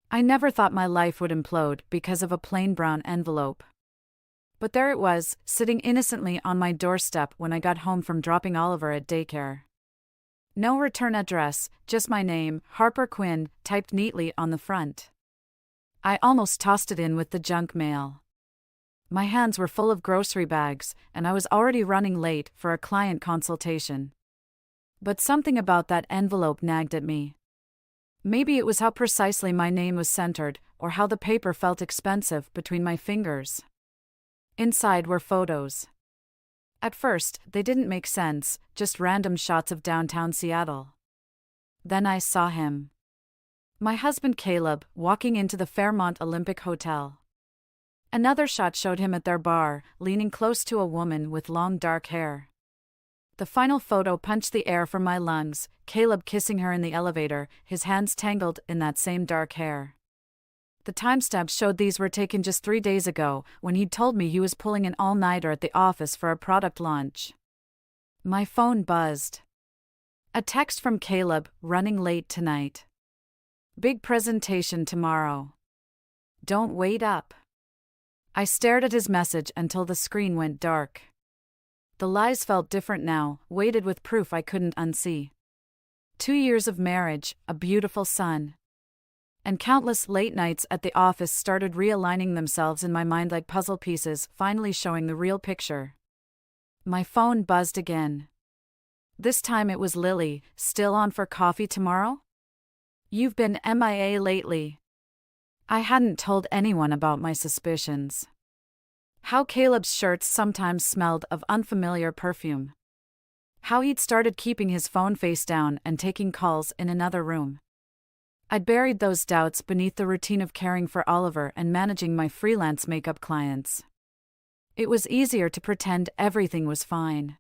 I never thought my life would implode because of a plain brown envelope. But there it was, sitting innocently on my doorstep when I got home from dropping Oliver at daycare. No return address, just my name, Harper Quinn, typed neatly on the front. I almost tossed it in with the junk mail. My hands were full of grocery bags, and I was already running late for a client consultation. But something about that envelope nagged at me. Maybe it was how precisely my name was centered, or how the paper felt expensive between my fingers. Inside were photos. At first, they didn't make sense, just random shots of downtown Seattle. Then I saw him. My husband Caleb, walking into the Fairmont Olympic Hotel. Another shot showed him at their bar, leaning close to a woman with long dark hair. The final photo punched the air from my lungs, Caleb kissing her in the elevator, his hands tangled in that same dark hair. The timestamp showed these were taken just 3 days ago, when he'd told me he was pulling an all-nighter at the office for a product launch. My phone buzzed. A text from Caleb, running late tonight. Big presentation tomorrow. Don't wait up. I stared at his message until the screen went dark. The lies felt different now, weighted with proof I couldn't unsee. 2 years of marriage, a beautiful son. And countless late nights at the office started realigning themselves in my mind like puzzle pieces, finally showing the real picture. My phone buzzed again. This time it was Lily, still on for coffee tomorrow? You've been MIA lately. I hadn't told anyone about my suspicions. How Caleb's shirts sometimes smelled of unfamiliar perfume. How he'd started keeping his phone face down and taking calls in another room. I'd buried those doubts beneath the routine of caring for Oliver and managing my freelance makeup clients. It was easier to pretend everything was fine.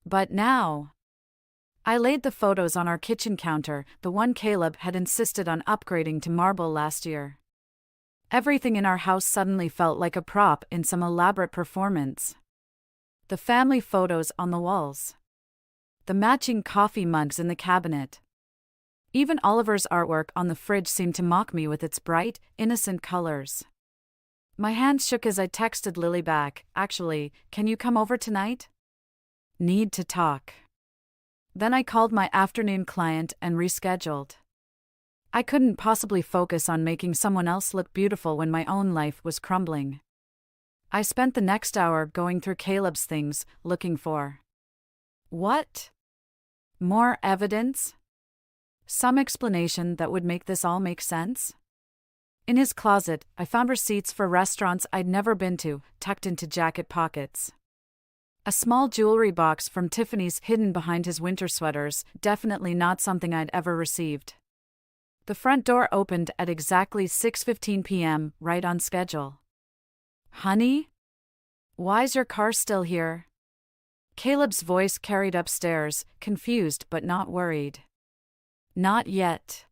But now... I laid the photos on our kitchen counter, the one Caleb had insisted on upgrading to marble last year. Everything in our house suddenly felt like a prop in some elaborate performance. The family photos on the walls. The matching coffee mugs in the cabinet. Even Oliver's artwork on the fridge seemed to mock me with its bright, innocent colors. My hands shook as I texted Lily back, "Actually, can you come over tonight? Need to talk." Then I called my afternoon client and rescheduled. I couldn't possibly focus on making someone else look beautiful when my own life was crumbling. I spent the next hour going through Caleb's things, looking for what? More evidence? Some explanation that would make this all make sense? In his closet, I found receipts for restaurants I'd never been to, tucked into jacket pockets. A small jewelry box from Tiffany's hidden behind his winter sweaters, definitely not something I'd ever received. The front door opened at exactly 6:15 p.m., right on schedule. "Honey? Why's your car still here?" Caleb's voice carried upstairs, confused but not worried. "Not yet."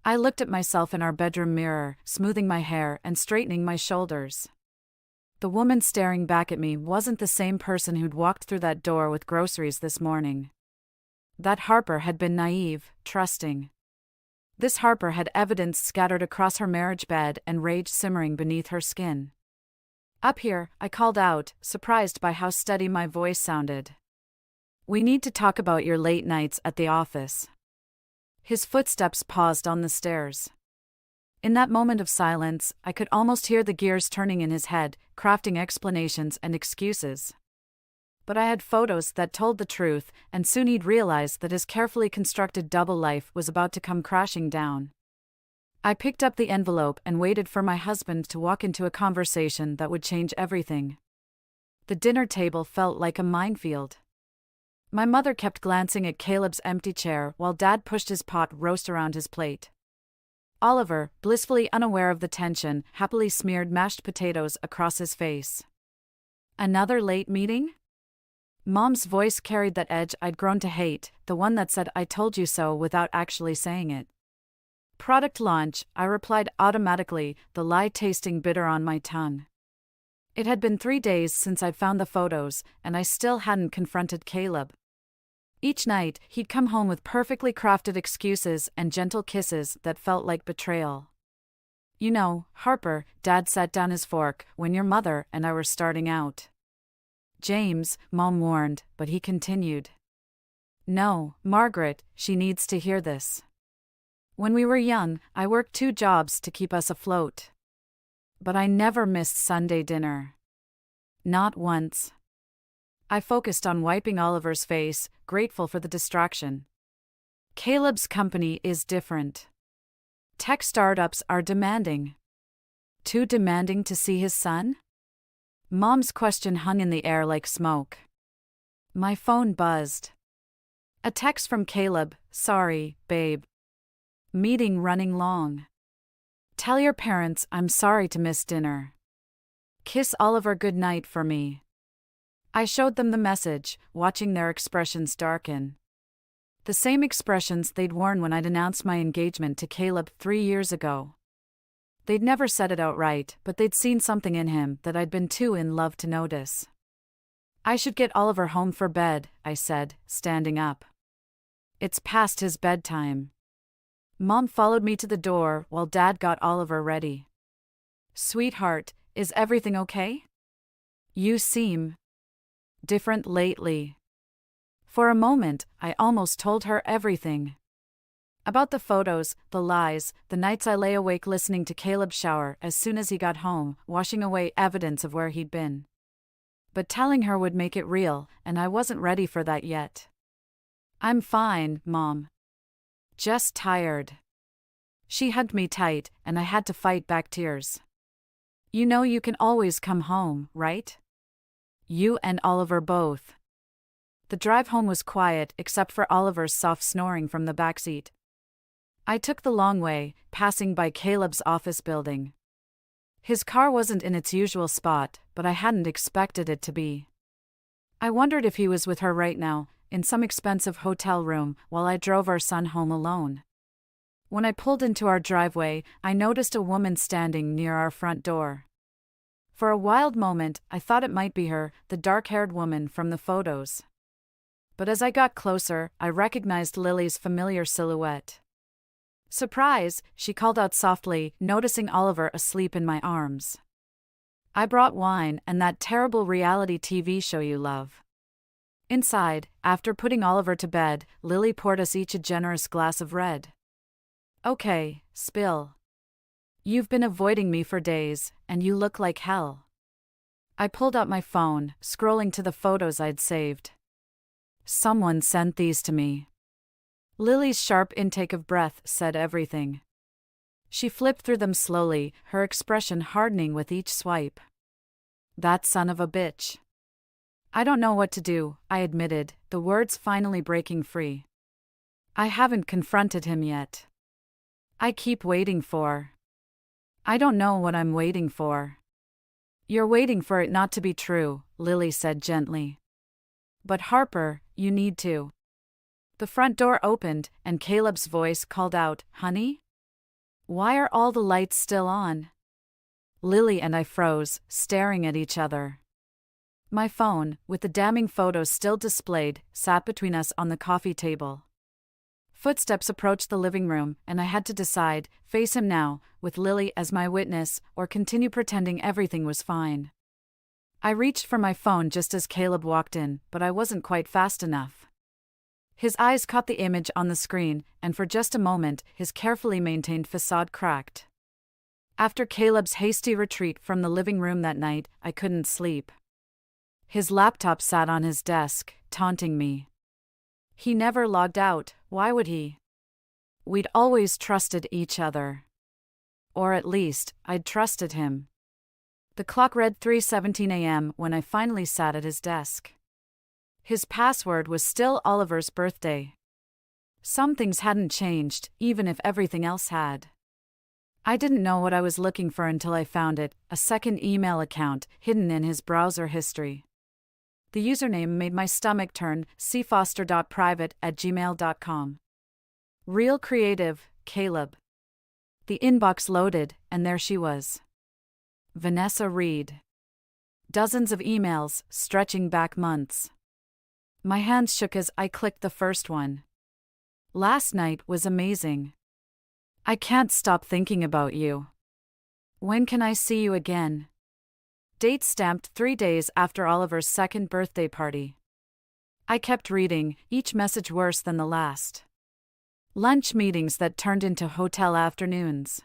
I looked at myself in our bedroom mirror, smoothing my hair and straightening my shoulders. The woman staring back at me wasn't the same person who'd walked through that door with groceries this morning. That Harper had been naive, trusting. This Harper had evidence scattered across her marriage bed and rage simmering beneath her skin. "Up here," I called out, surprised by how steady my voice sounded. "We need to talk about your late nights at the office." His footsteps paused on the stairs. In that moment of silence, I could almost hear the gears turning in his head, crafting explanations and excuses. But I had photos that told the truth, and soon he'd realize that his carefully constructed double life was about to come crashing down. I picked up the envelope and waited for my husband to walk into a conversation that would change everything. The dinner table felt like a minefield. My mother kept glancing at Caleb's empty chair while Dad pushed his pot roast around his plate. Oliver, blissfully unaware of the tension, happily smeared mashed potatoes across his face. Another late meeting? Mom's voice carried that edge I'd grown to hate, the one that said "I told you so" without actually saying it. Product launch, I replied automatically, the lie tasting bitter on my tongue. It had been 3 days since I'd found the photos, and I still hadn't confronted Caleb. Each night, he'd come home with perfectly crafted excuses and gentle kisses that felt like betrayal. You know, Harper, Dad set down his fork when your mother and I were starting out. James, Mom warned, but he continued. No, Margaret, she needs to hear this. When we were young, I worked 2 jobs to keep us afloat. But I never missed Sunday dinner. Not once. I focused on wiping Oliver's face, grateful for the distraction. Caleb's company is different. Tech startups are demanding. Too demanding to see his son? Mom's question hung in the air like smoke. My phone buzzed. A text from Caleb, sorry, babe. Meeting running long. Tell your parents I'm sorry to miss dinner. Kiss Oliver goodnight for me. I showed them the message, watching their expressions darken. The same expressions they'd worn when I'd announced my engagement to Caleb 3 years ago. They'd never said it outright, but they'd seen something in him that I'd been too in love to notice. I should get Oliver home for bed, I said, standing up. It's past his bedtime. Mom followed me to the door while Dad got Oliver ready. Sweetheart, is everything okay? You seem different lately. For a moment, I almost told her everything. About the photos, the lies, the nights I lay awake listening to Caleb shower as soon as he got home, washing away evidence of where he'd been. But telling her would make it real, and I wasn't ready for that yet. I'm fine, Mom. Just tired. She hugged me tight, and I had to fight back tears. You know you can always come home, right? You and Oliver both. The drive home was quiet except for Oliver's soft snoring from the backseat. I took the long way, passing by Caleb's office building. His car wasn't in its usual spot, but I hadn't expected it to be. I wondered if he was with her right now, in some expensive hotel room, while I drove our son home alone. When I pulled into our driveway, I noticed a woman standing near our front door. For a wild moment, I thought it might be her, the dark-haired woman from the photos. But as I got closer, I recognized Lily's familiar silhouette. Surprise, she called out softly, noticing Oliver asleep in my arms. I brought wine and that terrible reality TV show you love. Inside, after putting Oliver to bed, Lily poured us each a generous glass of red. Okay, spill. You've been avoiding me for days, and you look like hell. I pulled out my phone, scrolling to the photos I'd saved. Someone sent these to me. Lily's sharp intake of breath said everything. She flipped through them slowly, her expression hardening with each swipe. That son of a bitch. I don't know what to do, I admitted, the words finally breaking free. I haven't confronted him yet. I keep waiting for. I don't know what I'm waiting for. You're waiting for it not to be true, Lily said gently. But Harper, you need to. The front door opened, and Caleb's voice called out, Honey? Why are all the lights still on? Lily and I froze, staring at each other. My phone, with the damning photos still displayed, sat between us on the coffee table. Footsteps approached the living room, and I had to decide, face him now, with Lily as my witness, or continue pretending everything was fine. I reached for my phone just as Caleb walked in, but I wasn't quite fast enough. His eyes caught the image on the screen, and for just a moment, his carefully maintained facade cracked. After Caleb's hasty retreat from the living room that night, I couldn't sleep. His laptop sat on his desk, taunting me. He never logged out, why would he? We'd always trusted each other. Or at least, I'd trusted him. The clock read 3:17 a.m. when I finally sat at his desk. His password was still Oliver's birthday. Some things hadn't changed, even if everything else had. I didn't know what I was looking for until I found it, a second email account hidden in his browser history. The username made my stomach turn, cfoster.private@gmail.com. Real creative, Caleb. The inbox loaded, and there she was. Vanessa Reed. Dozens of emails, stretching back months. My hands shook as I clicked the first one. Last night was amazing. I can't stop thinking about you. When can I see you again? Date stamped 3 days after Oliver's second birthday party. I kept reading, each message worse than the last. Lunch meetings that turned into hotel afternoons.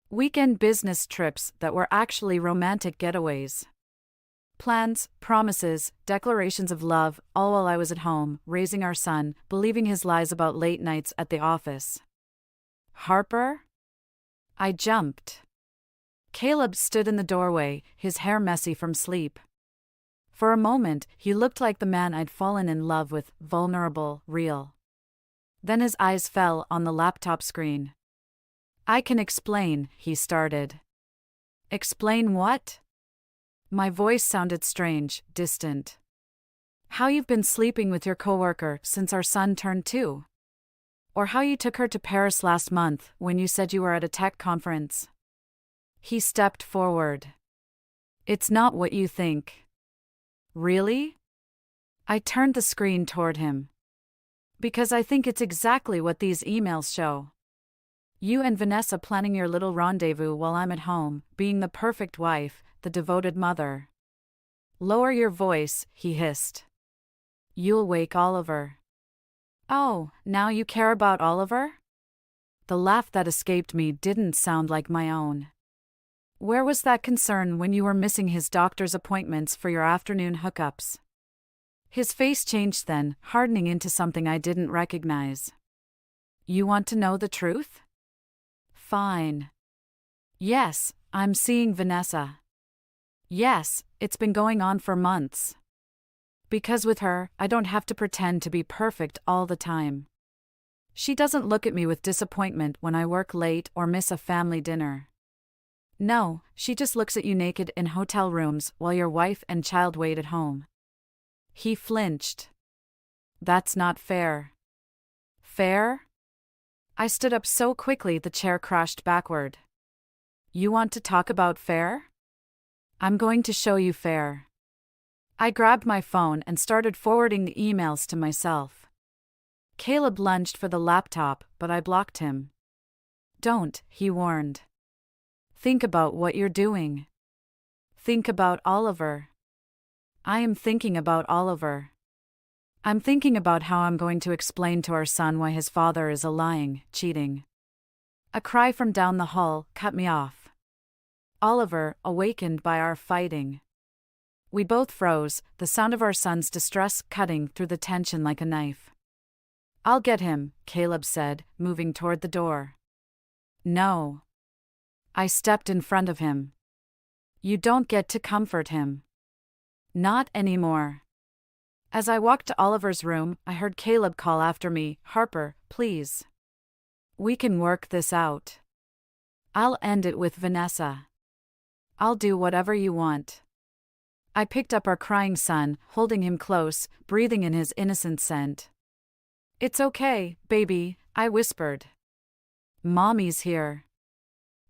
Weekend business trips that were actually romantic getaways. Plans, promises, declarations of love, all while I was at home, raising our son, believing his lies about late nights at the office. Harper? I jumped. Caleb stood in the doorway, his hair messy from sleep. For a moment, he looked like the man I'd fallen in love with, vulnerable, real. Then his eyes fell on the laptop screen. I can explain, he started. Explain what? My voice sounded strange, distant. How you've been sleeping with your coworker since our son turned 2. Or how you took her to Paris last month when you said you were at a tech conference. He stepped forward. It's not what you think. Really? I turned the screen toward him. Because I think it's exactly what these emails show. You and Vanessa planning your little rendezvous while I'm at home, being the perfect wife, the devoted mother. Lower your voice, he hissed. You'll wake Oliver. Oh, now you care about Oliver? The laugh that escaped me didn't sound like my own. Where was that concern when you were missing his doctor's appointments for your afternoon hookups? His face changed then, hardening into something I didn't recognize. You want to know the truth? Fine. Yes, I'm seeing Vanessa. Yes, it's been going on for months. Because with her, I don't have to pretend to be perfect all the time. She doesn't look at me with disappointment when I work late or miss a family dinner. No, she just looks at you naked in hotel rooms while your wife and child wait at home. He flinched. That's not fair. Fair? I stood up so quickly the chair crashed backward. You want to talk about fair? I'm going to show you fair. I grabbed my phone and started forwarding the emails to myself. Caleb lunged for the laptop, but I blocked him. Don't, he warned. Think about what you're doing. Think about Oliver. I am thinking about Oliver. I'm thinking about how I'm going to explain to our son why his father is a lying, cheating. A cry from down the hall cut me off. Oliver, awakened by our fighting. We both froze, the sound of our son's distress cutting through the tension like a knife. I'll get him, Caleb said, moving toward the door. No. I stepped in front of him. You don't get to comfort him. Not anymore. As I walked to Oliver's room, I heard Caleb call after me, Harper, please. We can work this out. I'll end it with Vanessa. I'll do whatever you want. I picked up our crying son, holding him close, breathing in his innocent scent. It's okay, baby, I whispered. Mommy's here.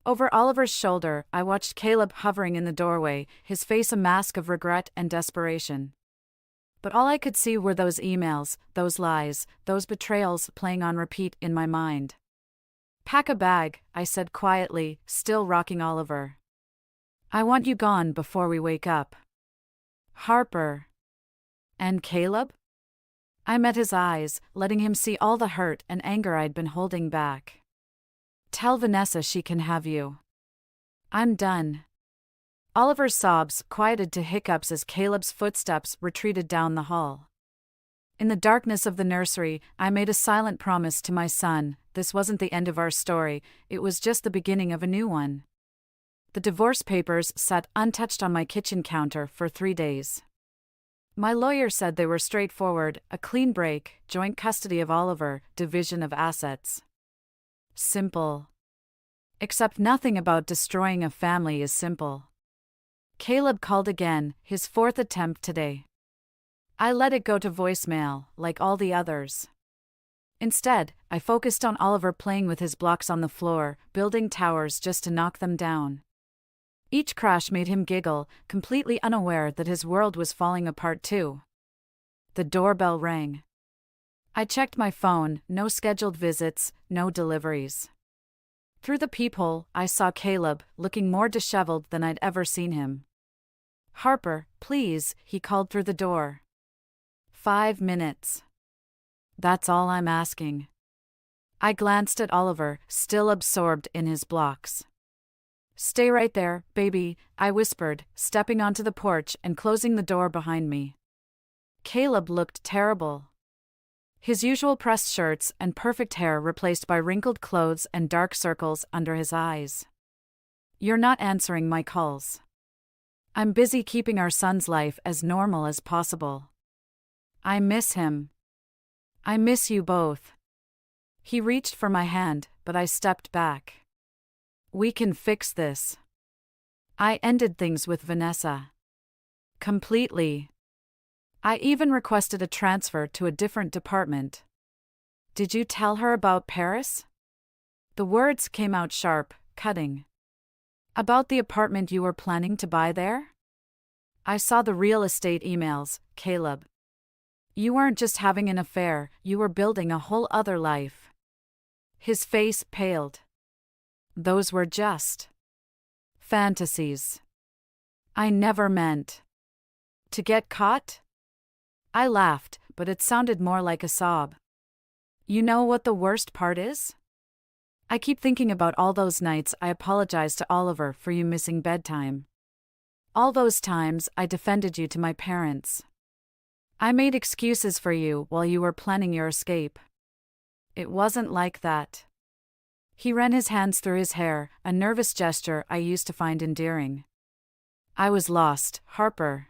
Over Oliver's shoulder, I watched Caleb hovering in the doorway, his face a mask of regret and desperation. But all I could see were those emails, those lies, those betrayals playing on repeat in my mind. Pack a bag, I said quietly, still rocking Oliver. I want you gone before we wake up. Harper. And Caleb? I met his eyes, letting him see all the hurt and anger I'd been holding back. Tell Vanessa she can have you. I'm done. Oliver's sobs quieted to hiccups as Caleb's footsteps retreated down the hall. In the darkness of the nursery, I made a silent promise to my son. This wasn't the end of our story, it was just the beginning of a new one. The divorce papers sat untouched on my kitchen counter for 3 days. My lawyer said they were straightforward, a clean break, joint custody of Oliver, division of assets. Simple. Except nothing about destroying a family is simple. Caleb called again, his 4th attempt today. I let it go to voicemail, like all the others. Instead, I focused on Oliver playing with his blocks on the floor, building towers just to knock them down. Each crash made him giggle, completely unaware that his world was falling apart too. The doorbell rang. I checked my phone, no scheduled visits, no deliveries. Through the peephole, I saw Caleb, looking more disheveled than I'd ever seen him. "Harper, please," he called through the door. 5 minutes. That's all I'm asking. I glanced at Oliver, still absorbed in his blocks. "Stay right there, baby," I whispered, stepping onto the porch and closing the door behind me. Caleb looked terrible. His usual pressed shirts and perfect hair replaced by wrinkled clothes and dark circles under his eyes. "You're not answering my calls. I'm busy keeping our son's life as normal as possible. I miss him. I miss you both." He reached for my hand, but I stepped back. "We can fix this." I ended things with Vanessa. Completely. I even requested a transfer to a different department. "Did you tell her about Paris?" The words came out sharp, cutting. "About the apartment you were planning to buy there?" "I saw the real estate emails, Caleb. You weren't just having an affair, you were building a whole other life." His face paled. "Those were just fantasies. I never meant to get caught." I laughed, but it sounded more like a sob. "You know what the worst part is? I keep thinking about all those nights I apologized to Oliver for you missing bedtime. All those times I defended you to my parents. I made excuses for you while you were planning your escape. It wasn't like that." He ran his hands through his hair, a nervous gesture I used to find endearing. "I was lost, Harper.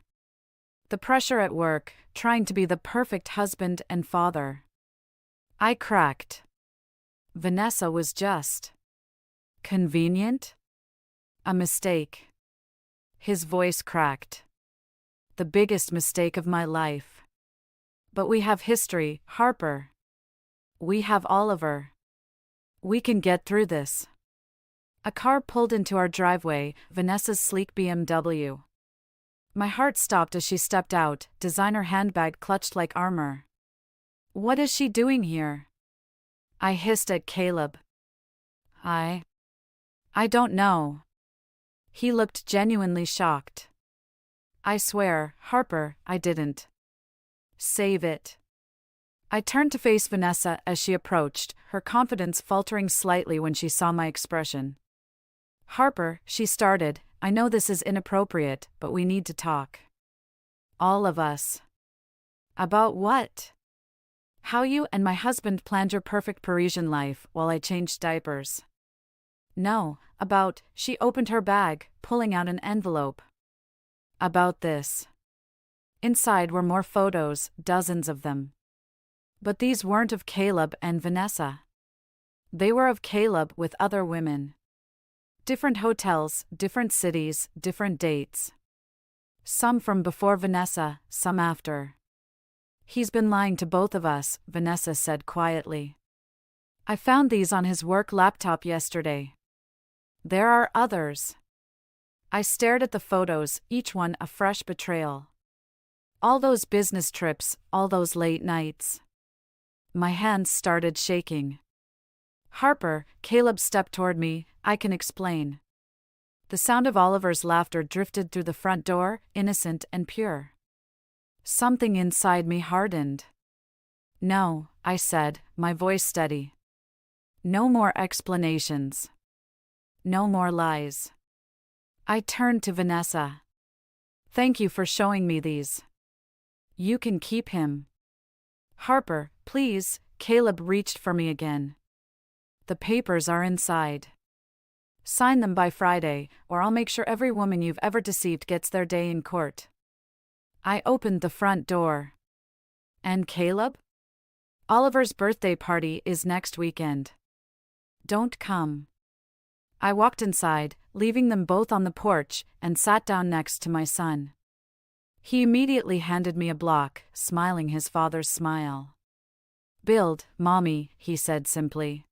The pressure at work, trying to be the perfect husband and father." I cracked. "Vanessa was just convenient? A mistake." His voice cracked. "The biggest mistake of my life. But we have history, Harper. We have Oliver. We can get through this." A car pulled into our driveway, Vanessa's sleek BMW. My heart stopped as she stepped out, designer handbag clutched like armor. "What is she doing here?" I hissed at Caleb. I don't know." He looked genuinely shocked. "I swear, Harper, I didn't." "Save it." I turned to face Vanessa as she approached, her confidence faltering slightly when she saw my expression. "Harper," she started, "I know this is inappropriate, but we need to talk. All of us." "About what?" "How you and my husband planned your perfect Parisian life while I changed diapers." "No, about," she opened her bag, pulling out an envelope. "About this." Inside were more photos, dozens of them. But these weren't of Caleb and Vanessa. They were of Caleb with other women. Different hotels, different cities, different dates. Some from before Vanessa, some after. "He's been lying to both of us," Vanessa said quietly. "I found these on his work laptop yesterday. There are others." I stared at the photos, each one a fresh betrayal. All those business trips, all those late nights. My hands started shaking. "Harper," Caleb stepped toward me, "I can explain." The sound of Oliver's laughter drifted through the front door, innocent and pure. Something inside me hardened. "No," I said, my voice steady. "No more explanations. No more lies." I turned to Vanessa. "Thank you for showing me these. You can keep him." "Harper, please," Caleb reached for me again. "The papers are inside. Sign them by Friday, or I'll make sure every woman you've ever deceived gets their day in court." I opened the front door. "And Caleb?" "Oliver's birthday party is next weekend. Don't come." I walked inside, leaving them both on the porch, and sat down next to my son. He immediately handed me a block, smiling his father's smile. "Build, Mommy," he said simply.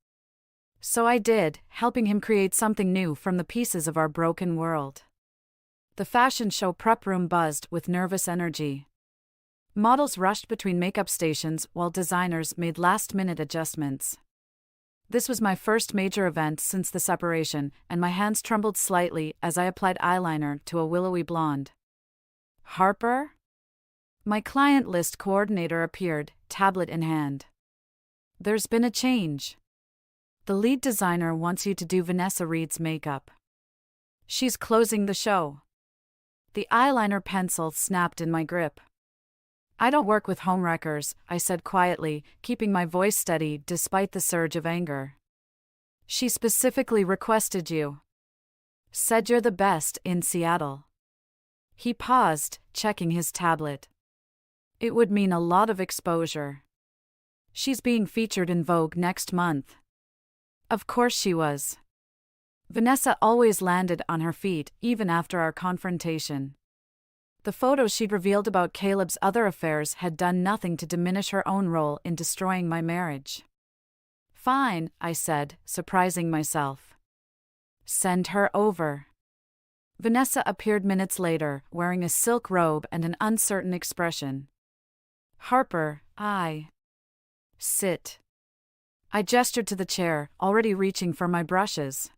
So I did, helping him create something new from the pieces of our broken world. The fashion show prep room buzzed with nervous energy. Models rushed between makeup stations while designers made last-minute adjustments. This was my first major event since the separation, and my hands trembled slightly as I applied eyeliner to a willowy blonde. Harper? My client list coordinator appeared, tablet in hand. There's been a change. The lead designer wants you to do Vanessa Reed's makeup. She's closing the show. The eyeliner pencil snapped in my grip. I don't work with homewreckers, I said quietly, keeping my voice steady despite the surge of anger. She specifically requested you. Said you're the best in Seattle. He paused, checking his tablet. It would mean a lot of exposure. She's being featured in Vogue next month. Of course she was. Vanessa always landed on her feet, even after our confrontation. The photos she'd revealed about Caleb's other affairs had done nothing to diminish her own role in destroying my marriage. Fine, I said, surprising myself. Send her over. Vanessa appeared minutes later, wearing a silk robe and an uncertain expression. Harper, Sit. I gestured to the chair, already reaching for my brushes.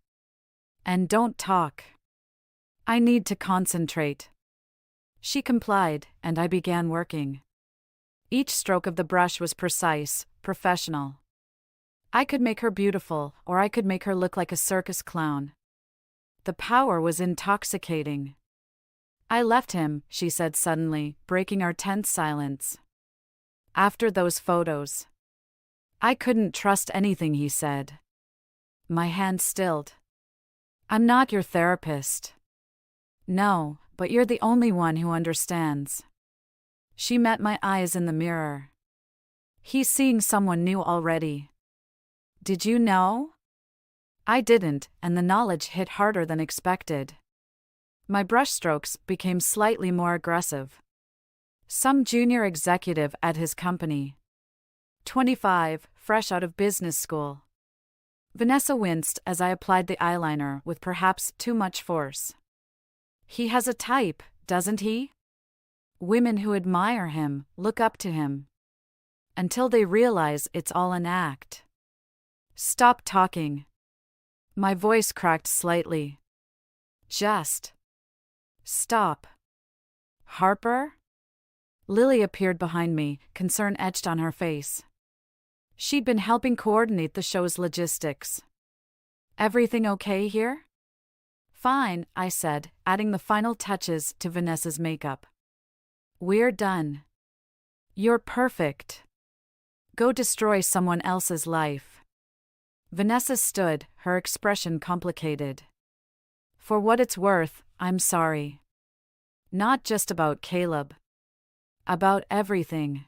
And don't talk. I need to concentrate. She complied, and I began working. Each stroke of the brush was precise, professional. I could make her beautiful, or I could make her look like a circus clown. The power was intoxicating. I left him, she said suddenly, breaking our tense silence. After those photos. I couldn't trust anything he said. My hand stilled. I'm not your therapist. No, but you're the only one who understands. She met my eyes in the mirror. He's seeing someone new already. Did you know? I didn't, and the knowledge hit harder than expected. My brushstrokes became slightly more aggressive. Some junior executive at his company. 25, fresh out of business school. Vanessa winced as I applied the eyeliner with perhaps too much force. He has a type, doesn't he? Women who admire him, look up to him. Until they realize it's all an act. Stop talking. My voice cracked slightly. Just stop. Harper? Lily appeared behind me, concern etched on her face. She'd been helping coordinate the show's logistics. Everything okay here? Fine, I said, adding the final touches to Vanessa's makeup. We're done. You're perfect. Go destroy someone else's life. Vanessa stood, her expression complicated. For what it's worth, I'm sorry. Not just about Caleb. About everything.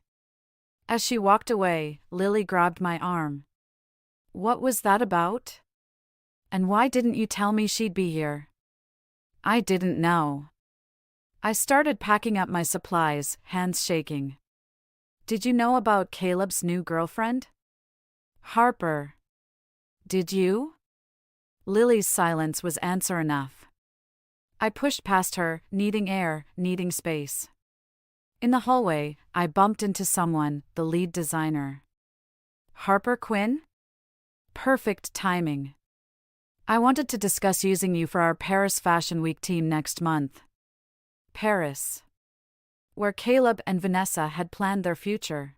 As she walked away, Lily grabbed my arm. What was that about? And why didn't you tell me she'd be here? I didn't know. I started packing up my supplies, hands shaking. Did you know about Caleb's new girlfriend? Harper. Did you? Lily's silence was answer enough. I pushed past her, needing air, needing space. In the hallway, I bumped into someone, the lead designer. Harper Quinn? Perfect timing. I wanted to discuss using you for our Paris Fashion Week team next month. Paris. Where Caleb and Vanessa had planned their future.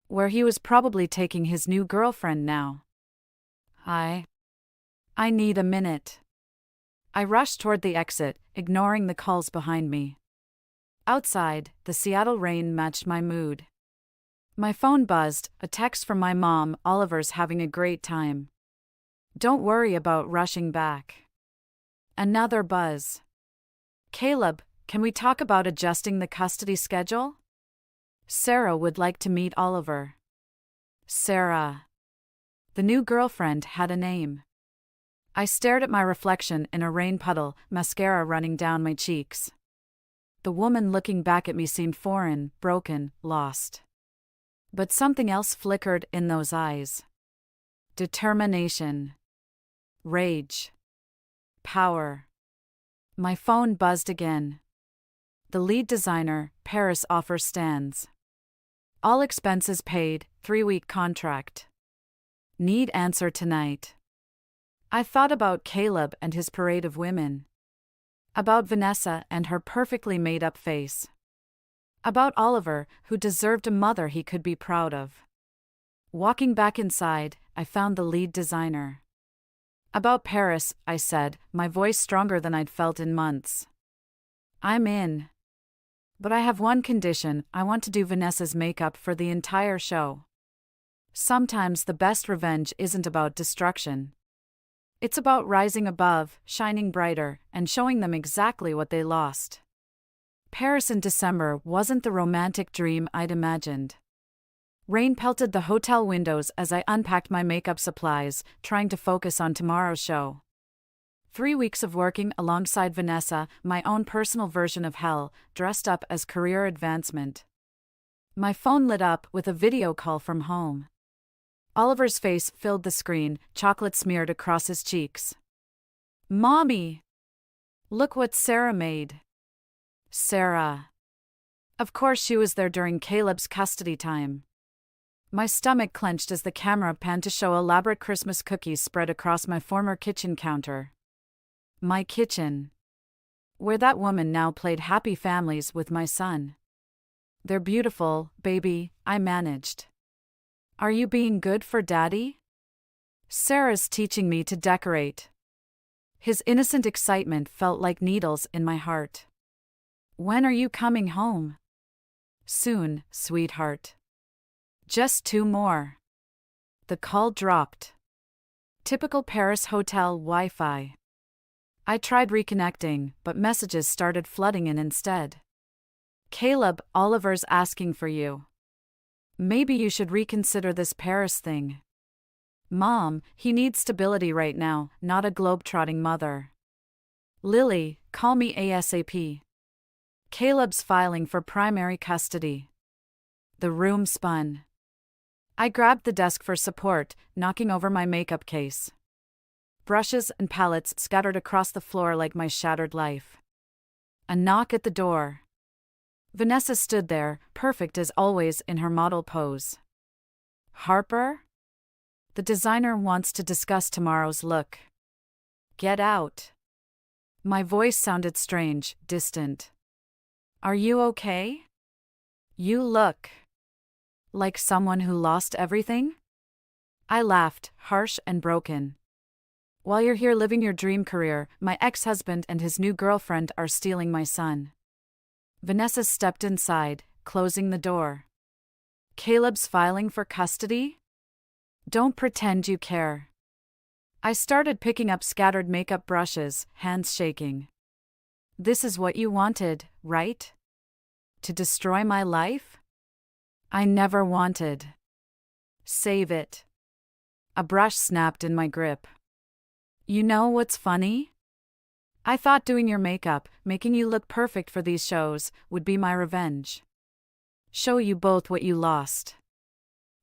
Where he was probably taking his new girlfriend now. I need a minute. I rushed toward the exit, ignoring the calls behind me. Outside, the Seattle rain matched my mood. My phone buzzed, a text from my mom, Oliver's having a great time. Don't worry about rushing back. Another buzz. Caleb, can we talk about adjusting the custody schedule? Sarah would like to meet Oliver. Sarah. The new girlfriend had a name. I stared at my reflection in a rain puddle, mascara running down my cheeks. The woman looking back at me seemed foreign, broken, lost. But something else flickered in those eyes. Determination. Rage. Power. My phone buzzed again. The lead designer, Paris offer stands. All expenses paid, 3-week contract. Need answer tonight. I thought about Caleb and his parade of women. About Vanessa and her perfectly made-up face. About Oliver, who deserved a mother he could be proud of. Walking back inside, I found the lead designer. About Paris, I said, my voice stronger than I'd felt in months. I'm in. But I have one condition: I want to do Vanessa's makeup for the entire show. Sometimes the best revenge isn't about destruction. It's about rising above, shining brighter, and showing them exactly what they lost. Paris in December wasn't the romantic dream I'd imagined. Rain pelted the hotel windows as I unpacked my makeup supplies, trying to focus on tomorrow's show. 3 weeks of working alongside Vanessa, my own personal version of hell, dressed up as career advancement. My phone lit up with a video call from home. Oliver's face filled the screen, chocolate smeared across his cheeks. Mommy! Look what Sarah made. Sarah. Of course she was there during Caleb's custody time. My stomach clenched as the camera panned to show elaborate Christmas cookies spread across my former kitchen counter. My kitchen. Where that woman now played happy families with my son. They're beautiful, baby, I managed. Are you being good for Daddy? Sarah's teaching me to decorate. His innocent excitement felt like needles in my heart. When are you coming home? Soon, sweetheart. Just 2 more. The call dropped. Typical Paris hotel Wi-Fi. I tried reconnecting, but messages started flooding in instead. Caleb, Oliver's asking for you. Maybe you should reconsider this Paris thing. Mom, he needs stability right now, not a globe-trotting mother. Lily, call me ASAP. Caleb's filing for primary custody. The room spun. I grabbed the desk for support, knocking over my makeup case. Brushes and palettes scattered across the floor like my shattered life. A knock at the door. Vanessa stood there, perfect as always in her model pose. Harper? The designer wants to discuss tomorrow's look. Get out. My voice sounded strange, distant. Are you okay? You look like someone who lost everything? I laughed, harsh and broken. While you're here living your dream career, my ex-husband and his new girlfriend are stealing my son. Vanessa stepped inside, closing the door. Caleb's filing for custody? Don't pretend you care. I started picking up scattered makeup brushes, hands shaking. This is what you wanted, right? To destroy my life? I never wanted. Save it. A brush snapped in my grip. You know what's funny? I thought doing your makeup, making you look perfect for these shows, would be my revenge. Show you both what you lost.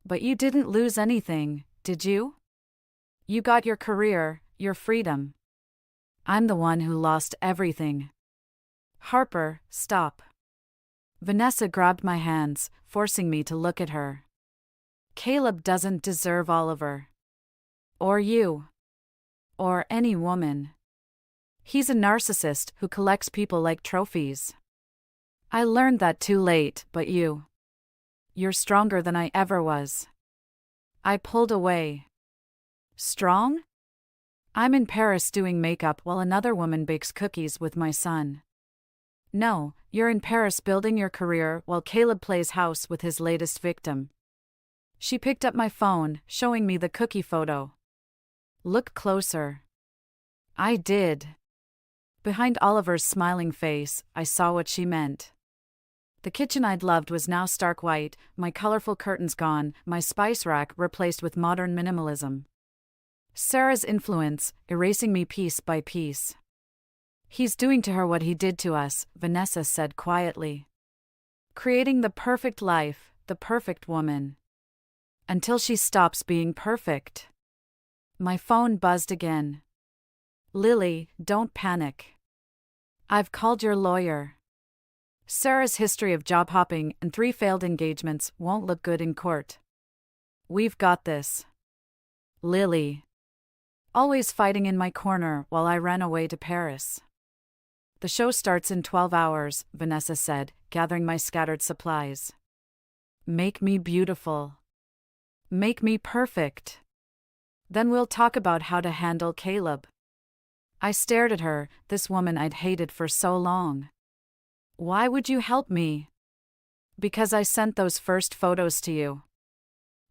But you didn't lose anything, did you? You got your career, your freedom. I'm the one who lost everything. Harper, stop. Vanessa grabbed my hands, forcing me to look at her. Caleb doesn't deserve Oliver. Or you. Or any woman. He's a narcissist who collects people like trophies. I learned that too late, but you're stronger than I ever was. I pulled away. Strong? I'm in Paris doing makeup while another woman bakes cookies with my son. No, you're in Paris building your career while Caleb plays house with his latest victim. She picked up my phone, showing me the cookie photo. Look closer. I did. Behind Oliver's smiling face, I saw what she meant. The kitchen I'd loved was now stark white, my colorful curtains gone, my spice rack replaced with modern minimalism. Sarah's influence, erasing me piece by piece. He's doing to her what he did to us, Vanessa said quietly. Creating the perfect life, the perfect woman. Until she stops being perfect. My phone buzzed again. Lily, don't panic. I've called your lawyer. Sarah's history of job hopping and 3 failed engagements won't look good in court. We've got this. Lily. Always fighting in my corner while I ran away to Paris. The show starts in 12 hours, Vanessa said, gathering my scattered supplies. Make me beautiful. Make me perfect. Then we'll talk about how to handle Caleb. I stared at her, this woman I'd hated for so long. Why would you help me? Because I sent those first photos to you.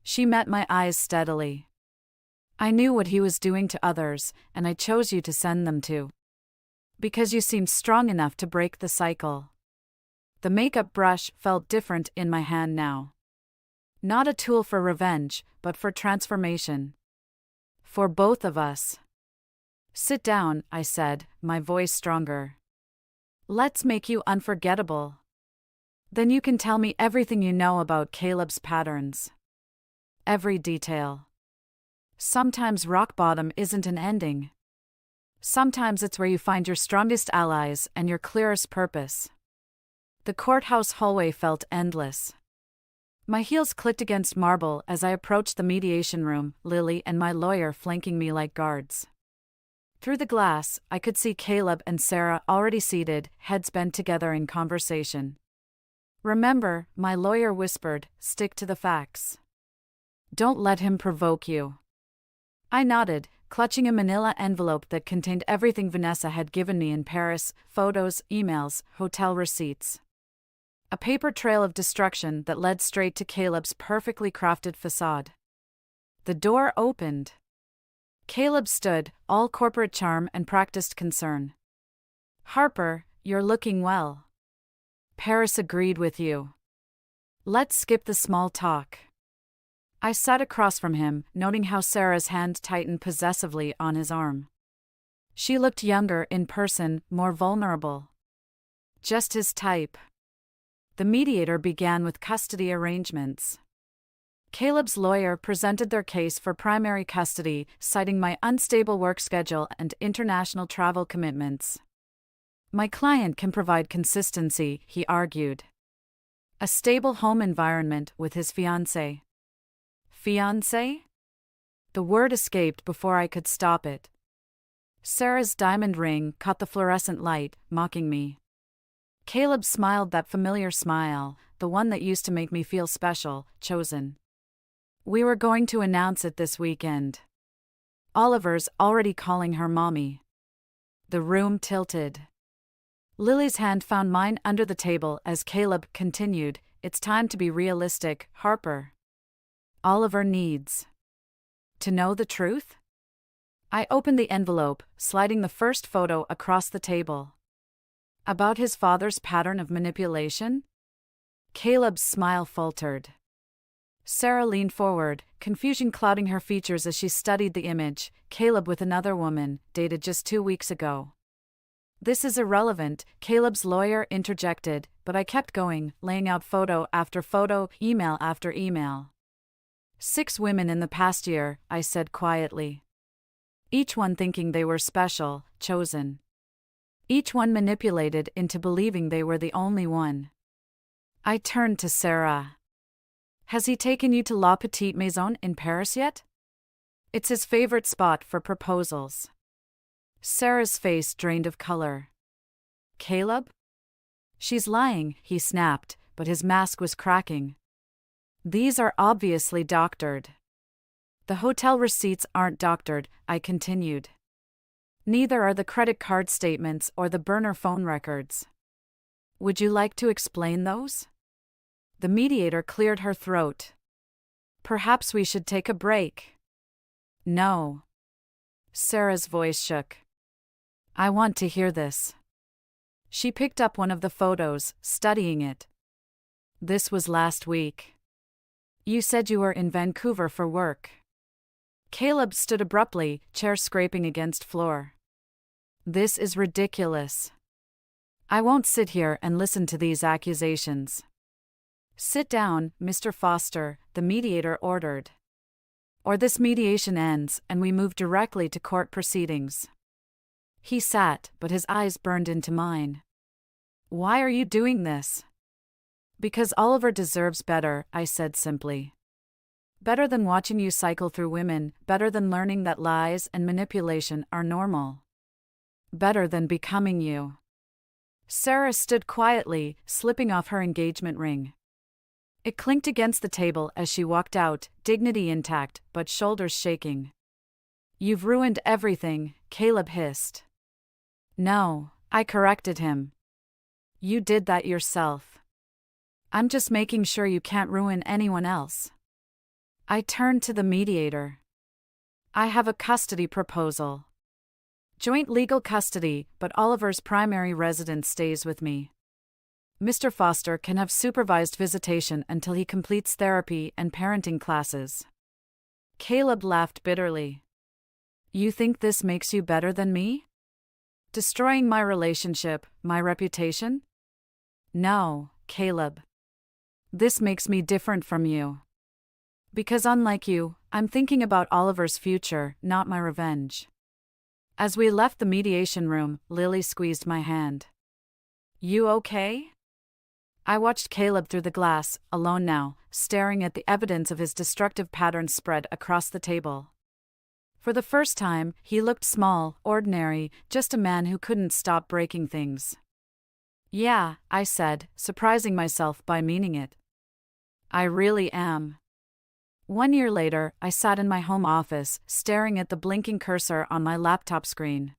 She met my eyes steadily. I knew what he was doing to others, and I chose you to send them to. Because you seemed strong enough to break the cycle. The makeup brush felt different in my hand now. Not a tool for revenge, but for transformation. For both of us. Sit down, I said, my voice stronger. Let's make you unforgettable. Then you can tell me everything you know about Caleb's patterns. Every detail. Sometimes rock bottom isn't an ending. Sometimes it's where you find your strongest allies and your clearest purpose. The courthouse hallway felt endless. My heels clicked against marble as I approached the mediation room, Lily and my lawyer flanking me like guards. Through the glass, I could see Caleb and Sarah already seated, heads bent together in conversation. Remember, my lawyer whispered, stick to the facts. Don't let him provoke you. I nodded, clutching a manila envelope that contained everything Vanessa had given me in Paris, photos, emails, hotel receipts. A paper trail of destruction that led straight to Caleb's perfectly crafted facade. The door opened. Caleb stood, all corporate charm and practiced concern. Harper, you're looking well. Paris agreed with you. Let's skip the small talk. I sat across from him, noting how Sarah's hand tightened possessively on his arm. She looked younger in person, more vulnerable. Just his type. The mediator began with custody arrangements. Caleb's lawyer presented their case for primary custody, citing my unstable work schedule and international travel commitments. My client can provide consistency, he argued. A stable home environment with his fiancée. Fiancé? The word escaped before I could stop it. Sarah's diamond ring caught the fluorescent light, mocking me. Caleb smiled that familiar smile, the one that used to make me feel special, chosen. We were going to announce it this weekend. Oliver's already calling her mommy. The room tilted. Lily's hand found mine under the table as Caleb continued, it's time to be realistic, Harper. Oliver needs to know the truth? I opened the envelope, sliding the first photo across the table. About his father's pattern of manipulation? Caleb's smile faltered. Sarah leaned forward, confusion clouding her features as she studied the image, Caleb with another woman, dated just 2 weeks ago. This is irrelevant, Caleb's lawyer interjected, but I kept going, laying out photo after photo, email after email. 6 women in the past year, I said quietly. Each one thinking they were special, chosen. Each one manipulated into believing they were the only one. I turned to Sarah. Has he taken you to La Petite Maison in Paris yet? It's his favorite spot for proposals. Sarah's face drained of color. Caleb? She's lying, he snapped, but his mask was cracking. These are obviously doctored. The hotel receipts aren't doctored, I continued. Neither are the credit card statements or the burner phone records. Would you like to explain those? The mediator cleared her throat. Perhaps we should take a break. No. Sarah's voice shook. I want to hear this. She picked up one of the photos, studying it. This was last week. You said you were in Vancouver for work. Caleb stood abruptly, chair scraping against floor. This is ridiculous. I won't sit here and listen to these accusations. Sit down, Mr. Foster, the mediator ordered. Or this mediation ends and we move directly to court proceedings. He sat, but his eyes burned into mine. Why are you doing this? Because Oliver deserves better, I said simply. Better than watching you cycle through women, better than learning that lies and manipulation are normal. Better than becoming you. Sarah stood quietly, slipping off her engagement ring. It clinked against the table as she walked out, dignity intact, but shoulders shaking. "You've ruined everything," Caleb hissed. "No," I corrected him. "You did that yourself. I'm just making sure you can't ruin anyone else." I turned to the mediator. "I have a custody proposal. Joint legal custody, but Oliver's primary residence stays with me. Mr. Foster can have supervised visitation until he completes therapy and parenting classes." Caleb laughed bitterly. "You think this makes you better than me? Destroying my relationship, my reputation? No, Caleb. This makes me different from you. Because unlike you, I'm thinking about Oliver's future, not my revenge." As we left the mediation room, Lily squeezed my hand. "You okay?" I watched Caleb through the glass, alone now, staring at the evidence of his destructive patterns spread across the table. For the first time, he looked small, ordinary, just a man who couldn't stop breaking things. "Yeah," I said, surprising myself by meaning it. "I really am." 1 year later, I sat in my home office, staring at the blinking cursor on my laptop screen.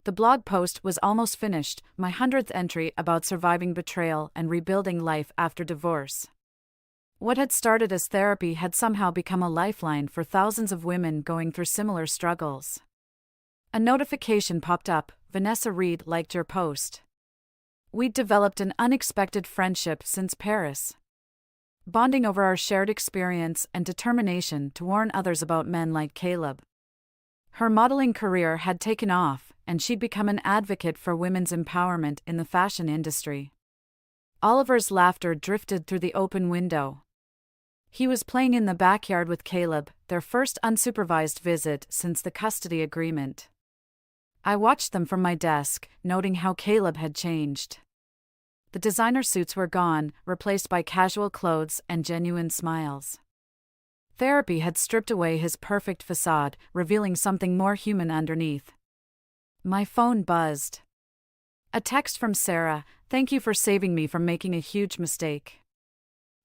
The blog post was almost finished, my 100th entry about surviving betrayal and rebuilding life after divorce. What had started as therapy had somehow become a lifeline for thousands of women going through similar struggles. A notification popped up. "Vanessa Reed liked your post. We'd developed an unexpected friendship since Paris. Bonding over our shared experience and determination to warn others about men like Caleb." Her modeling career had taken off, and she'd become an advocate for women's empowerment in the fashion industry. Oliver's laughter drifted through the open window. He was playing in the backyard with Caleb, their first unsupervised visit since the custody agreement. I watched them from my desk, noting how Caleb had changed. The designer suits were gone, replaced by casual clothes and genuine smiles. Therapy had stripped away his perfect facade, revealing something more human underneath. My phone buzzed. A text from Sarah: "Thank you for saving me from making a huge mistake.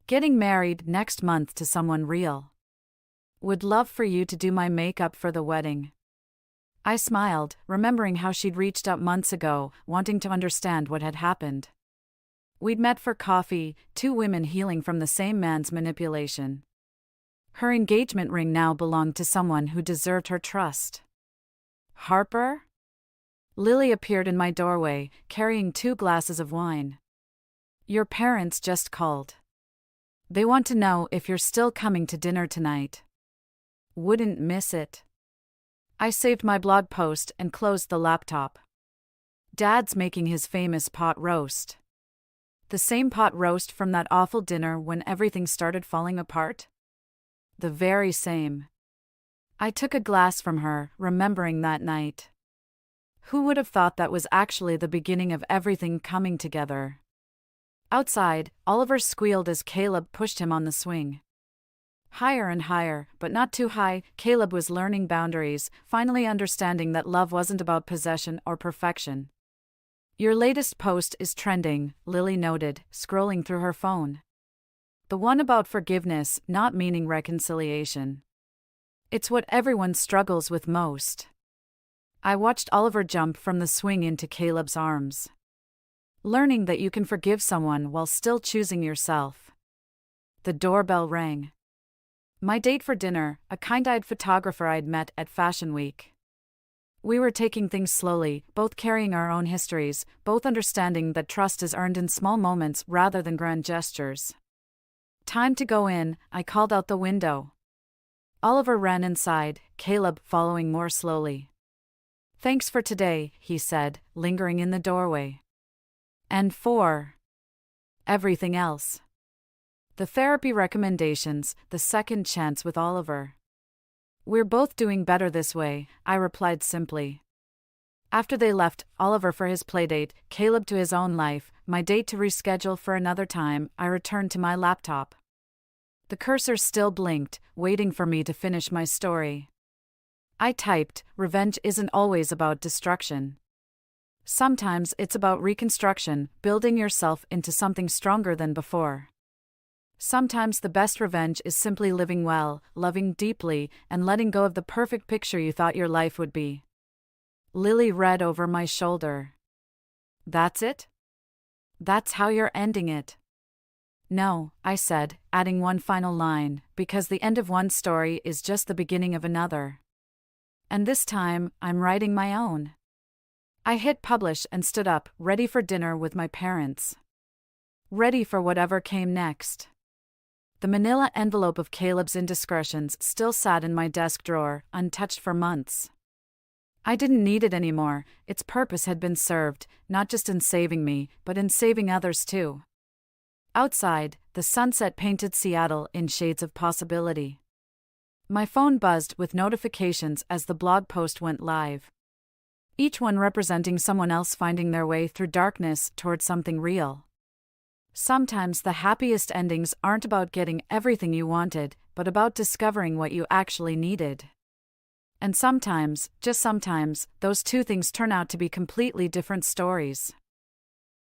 Getting married next month to someone real. Would love for you to do my makeup for the wedding." I smiled, remembering how she'd reached out months ago, wanting to understand what had happened. We'd met for coffee, 2 women healing from the same man's manipulation. Her engagement ring now belonged to someone who deserved her trust. "Harper?" Lily appeared in my doorway, carrying 2 glasses of wine. "Your parents just called. They want to know if you're still coming to dinner tonight. Wouldn't miss it." I saved my blog post and closed the laptop. Dad's making his famous pot roast. The same pot roast from that awful dinner when everything started falling apart? The very same. I took a glass from her, remembering that night. Who would have thought that was actually the beginning of everything coming together? Outside, Oliver squealed as Caleb pushed him on the swing. Higher and higher, but not too high, Caleb was learning boundaries, finally understanding that love wasn't about possession or perfection. "Your latest post is trending," Lily noted, scrolling through her phone. "The one about forgiveness, not meaning reconciliation. It's what everyone struggles with most." I watched Oliver jump from the swing into Caleb's arms. Learning that you can forgive someone while still choosing yourself. The doorbell rang. My date for dinner, a kind-eyed photographer I'd met at Fashion Week. We were taking things slowly, both carrying our own histories, both understanding that trust is earned in small moments rather than grand gestures. "Time to go in," I called out the window. Oliver ran inside, Caleb following more slowly. "Thanks for today," he said, lingering in the doorway. "And for everything else." The therapy recommendations, the second chance with Oliver. "We're both doing better this way," I replied simply. After they left, Oliver for his playdate, Caleb to his own life, my date to reschedule for another time, I returned to my laptop. The cursor still blinked, waiting for me to finish my story. I typed, "Revenge isn't always about destruction. Sometimes it's about reconstruction, building yourself into something stronger than before. Sometimes the best revenge is simply living well, loving deeply, and letting go of the perfect picture you thought your life would be." Lily read over my shoulder. "That's it? That's how you're ending it?" "No," I said, adding one final line, "because the end of one story is just the beginning of another. And this time, I'm writing my own." I hit publish and stood up, ready for dinner with my parents. Ready for whatever came next. The manila envelope of Caleb's indiscretions still sat in my desk drawer, untouched for months. I didn't need it anymore. Its purpose had been served, not just in saving me, but in saving others too. Outside, the sunset painted Seattle in shades of possibility. My phone buzzed with notifications as the blog post went live. Each one representing someone else finding their way through darkness toward something real. Sometimes the happiest endings aren't about getting everything you wanted, but about discovering what you actually needed. And sometimes, just sometimes, those two things turn out to be completely different stories.